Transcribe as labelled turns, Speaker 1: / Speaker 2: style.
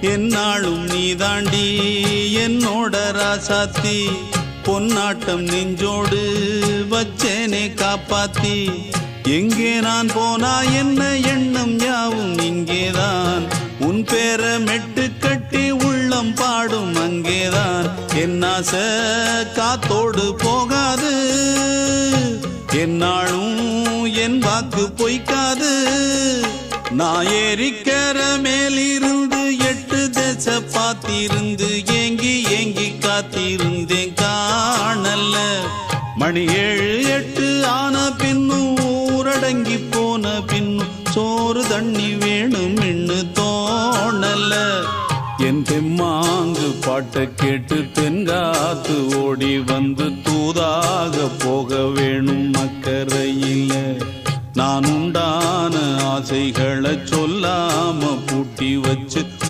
Speaker 1: என்னாலும் நீதாண்டி என்னோட ராசாத்தி பொன்னாட்டம் நெஞ்சோடு வச்சேனே காப்பாத்தி எங்கே நான் போனா என்ன எண்ணம் யாவும் இங்கேதான் உன் பேர மெட்டு கட்டி உள்ளம் பாடும் அங்கேதான் என் ஆசை காத்தோடு போகாது என்னாலும் என் வாக்கு பொய்க்காது நான் ஏறிக்கிற மேலிருந்து 8 தேச பார்த்திருந்து ஏங்கி ஏங்கி காத்திருந்தேன் காணல்ல மணி 7 8 ஆன பின்னும் ஊரடங்கி போன பின்னும் சோறு தண்ணி வேணும் இன்னு தோணல என் தெம்மாங்கு பாட்டை கேட்டு தென்காத்து ஓடி வந்து தூதாக போக வேணும் அக்கறையில நான் உண்டான ஆசைகளை சொல்லாம பூட்டி வச்சு